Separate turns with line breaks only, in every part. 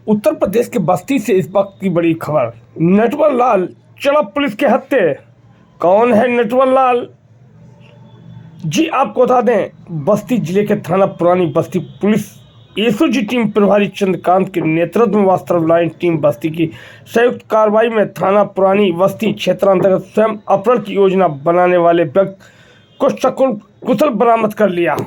उत्तर प्रदेश के बस्ती से इस वक्त की बड़ी खबर। नटवर लाल चला पुलिस के हत्थे। कौन है नटवर लाल? जी आपको बता दें, बस्ती जिले के थाना पुरानी बस्ती पुलिस एसओजी टीम प्रभारी चंद्रकांत के नेतृत्व में वास्तव लाइन टीम बस्ती की संयुक्त कार्रवाई में थाना पुरानी बस्ती क्षेत्रांतर्गत स्वयं अपहरण की योजना बनाने वाले व्यक्ति को सकुशल कुशल बरामद कर लिया।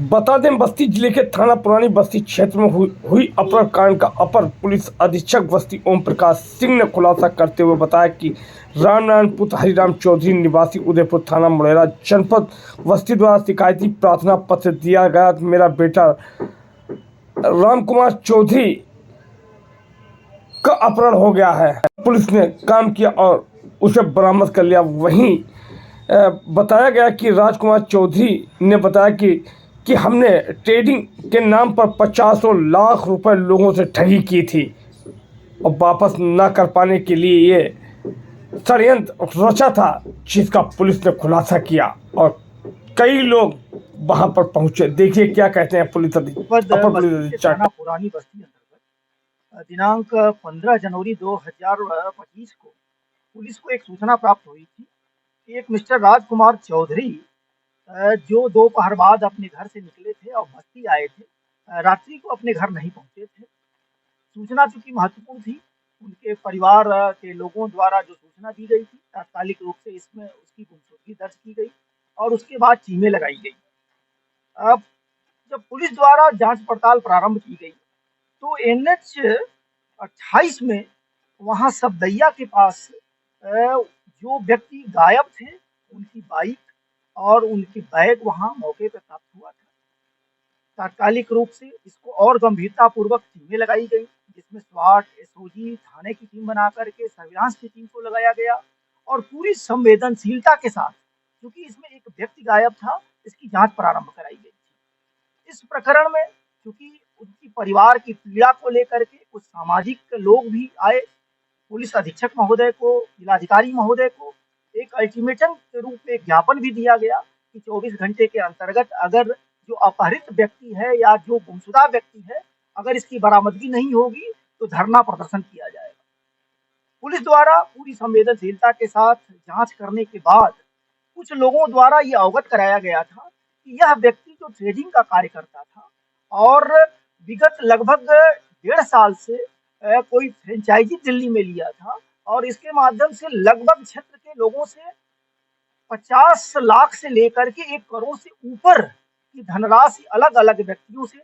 बता दें, बस्ती जिले के थाना पुरानी बस्ती क्षेत्र में हुई अपहरण कांड का अपर पुलिस अधीक्षक बस्ती ओम प्रकाश सिंह ने खुलासा करते हुए बताया कि रामनारायण पुत्र हरिराम चौधरी निवासी उदयपुर थाना मुड़ेरा जनपद बस्ती द्वारा शिकायती प्रार्थना पत्र दिया गया। मेरा बेटा राम कुमार चौधरी का अपहरण हो गया है। पुलिस ने काम किया और उसे बरामद कर लिया। वहीं बताया गया कि राजकुमार चौधरी ने बताया कि हमने ट्रेडिंग के नाम पर 50 लाख रुपए लोगों से ठगी की थी और वापस न कर पाने के लिए ये षड्यंत्र रचा था, जिसका पुलिस ने खुलासा किया और कई लोग वहां पर पहुंचे। देखिए क्या कहते हैं पुलिस अधीक्षक।
पुरानी बस्ती अंतर्गत दिनांक 15 जनवरी 2025 को पुलिस को एक सूचना प्राप्त हुई थी कि एक मिस्टर राजकुमार चौधरी जो दोपहर बाद अपने घर से निकले थे और बस्ती आए थे, रात्रि को अपने घर नहीं पहुंचे थे। सूचना चूंकि महत्वपूर्ण थी, उनके परिवार के लोगों द्वारा जो सूचना दी गई थी, तात्कालिक रूप से इसमें उसकी गुमशुदगी दर्ज की गई और उसके बाद टीमें लगाई गई। अब जब पुलिस द्वारा जांच पड़ताल प्रारंभ की गई तो NH 28 में वहां सबदैया के पास जो व्यक्ति गायब थे, उनकी बाइक और उनकी बैग वहां मौके पर प्राप्त हुआ था। तात्कालिक रूप से इसको और गंभीरता पूर्वक टीमें लगाई गई, जिसमें स्वाट, एसओजी, थाने की टीम बना करके सर्विलांस की टीम को लगाया गया और पूरी संवेदनशीलता के साथ, क्योंकि इसमें एक व्यक्ति गायब था, इसकी जांच प्रारंभ कराई गई थी। इस प्रकरण में क्योंकि उनकी परिवार की पीड़ा को लेकर के कुछ सामाजिक लोग भी आए, पुलिस अधीक्षक महोदय को, जिलाधिकारी महोदय को एक अल्टीमेटम के रूप में ज्ञापन भी दिया गया कि 24 घंटे के अंतर्गत अगर जो अपहरित व्यक्ति है या जो गुमशुदा व्यक्ति है, अगर इसकी बरामदगी नहीं होगी तो धरना प्रदर्शन किया जाएगा। पुलिस द्वारा पूरी संवेदनशीलता के साथ जांच करने के बाद कुछ लोगों द्वारा ये अवगत कराया गया था कि यह व्यक्ति जो ट्रेडिंग का कार्य करता था और विगत लगभग 1.5 साल से कोई फ्रेंचाइजी दिल्ली में लिया था और इसके माध्यम से लगभग क्षेत्र के लोगों से 50 लाख से लेकर के 1 करोड़ से ऊपर की धनराशि अलग अलग व्यक्तियों से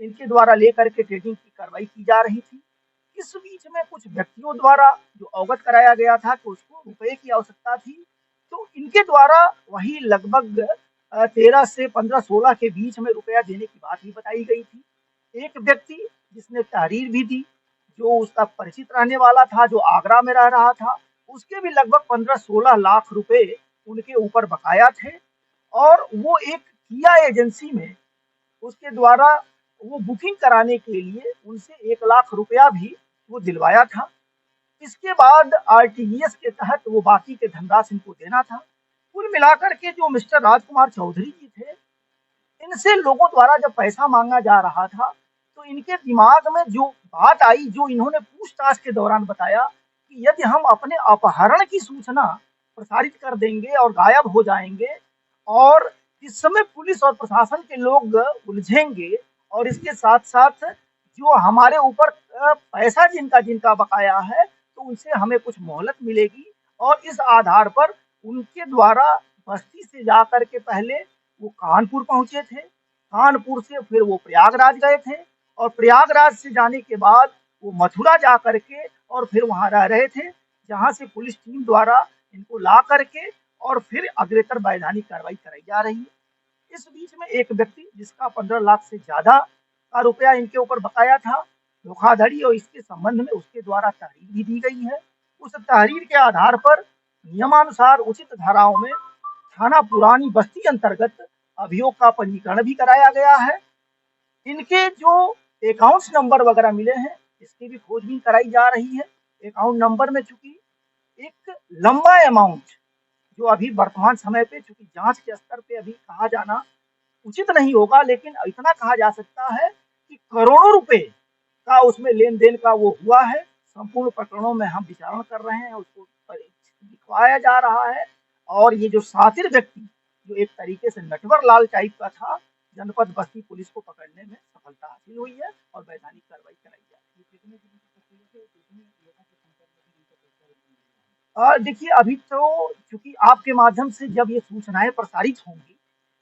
इनके द्वारा लेकर के ट्रेडिंग की कार्रवाई की जा रही थी। इस बीच में कुछ व्यक्तियों द्वारा जो अवगत कराया गया था कि उसको रुपए की आवश्यकता थी, तो इनके द्वारा वही लगभग 13 से 15-16 के बीच में रुपया देने की बात भी बताई गई थी। एक व्यक्ति जिसने तहरीर भी दी, जो उसका परिचित रहने वाला था, जो आगरा में रह रहा था, उसके भी लगभग 15-16 लाख रुपए उनके ऊपर बकाया थे और वो एक किया एजेंसी में उसके द्वारा वो बुकिंग कराने के लिए उनसे 1 लाख रुपया भी वो दिलवाया था। इसके बाद RTGS के तहत वो बाकी के धनराशि इनको देना था। कुल मिलाकर के जो मिस्टर राजकुमार चौधरी जी थे, इनसे लोगों द्वारा जब पैसा मांगा जा रहा था तो इनके दिमाग में जो बात आई, जो इन्होंने पूछताछ के दौरान बताया कि यदि हम अपने अपहरण की सूचना प्रसारित कर देंगे और गायब हो जाएंगे और इस समय पुलिस और प्रशासन के लोग उलझेंगे और इसके साथ साथ जो हमारे ऊपर पैसा जिनका जिनका बकाया है तो उनसे हमें कुछ मोहलत मिलेगी और इस आधार पर उनके द्वारा बस्ती से जाकर के पहले वो कानपुर पहुंचे थे, कानपुर से फिर वो प्रयागराज गए थे और प्रयागराज से जाने के बाद वो मथुरा जा करके और फिर वहां रह रहे थे, जहां से पुलिस टीम द्वारा इनको ला करके और फिर अग्रेतर वैधानिक कार्रवाई कराई जा रही है। इस बीच में एक व्यक्ति जिसका 15 लाख से ज्यादा का रुपया इनके ऊपर बकाया था, धोखाधड़ी और इसके संबंध में उसके द्वारा तहरीर भी दी गई है। उस तहरीर के आधार पर नियमानुसार उचित धाराओं में थाना पुरानी बस्ती अंतर्गत अभियोग का पंजीकरण भी कराया गया है। इनके जो अकाउंट्स नंबर वगैरह मिले हैं, इसकी भी खोजबीन कराई जा रही है। अकाउंट नंबर में चूंकि एक लंबा अमाउंट जो अभी वर्तमान समय पे चूंकि जांच के स्तर पे अभी कहा जाना उचित नहीं होगा, लेकिन इतना कहा जा सकता है कि करोड़ों रुपए उसमें लेन देन का वो हुआ है। संपूर्ण प्रकरणों में हम विचारण कर रहे हैं, उसको दिखवाया जा रहा है। और ये जो शातिर व्यक्ति, जो एक तरीके से नटवर लाल टाइप का था, जनपद बस्ती पुलिस को पकड़ने में सफलता हासिल हुई है और वैधानिक कार्रवाई कराई जा रही है। और देखिए, अभी तो चूंकि आपके माध्यम से जब ये सूचनाएं प्रसारित होंगी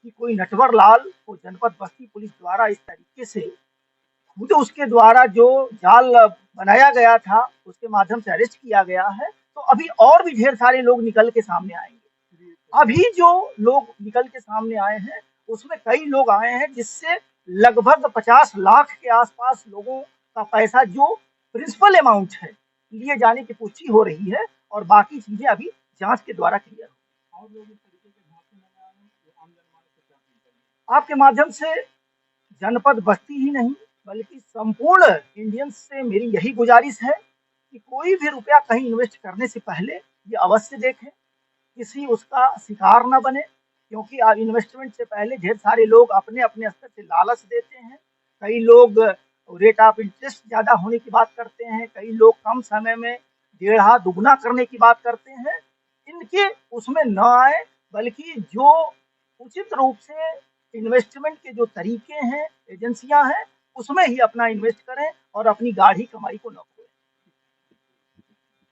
कि कोई नटवर लाल को जनपद बस्ती पुलिस द्वारा इस तरीके से खुद उसके द्वारा जो जाल बनाया गया था उसके माध्यम से अरेस्ट किया गया है, तो अभी और भी ढेर सारे लोग निकल के सामने आएंगे। अभी जो लोग निकल के सामने आए हैं उसमें कई लोग आए हैं जिससे लगभग 50 लाख के आसपास लोगों का पैसा, जो प्रिंसिपल अमाउंट है, लिए जाने की पुष्टि हो रही है और बाकी चीजें अभी जांच के द्वारा क्लियर हो। आपके माध्यम से जनपद बस्ती ही नहीं बल्कि संपूर्ण इंडियंस से मेरी यही गुजारिश है कि कोई भी रुपया कहीं इन्वेस्ट करने से पहले ये अवश्य देखें, किसी उसका शिकार न बने, क्योंकि इन्वेस्टमेंट से पहले ढेर सारे लोग अपने अपने स्तर से लालच देते हैं। कई लोग रेट ऑफ इंटरेस्ट ज़्यादा होने की बात करते हैं, कई लोग कम समय में डेढ़ा दुगना करने की बात करते हैं। इनके उसमें न आए, बल्कि जो उचित रूप से इन्वेस्टमेंट के जो तरीके हैं, एजेंसियां हैं, उसमें ही अपना इन्वेस्ट करें और अपनी गाढ़ी कमाई को न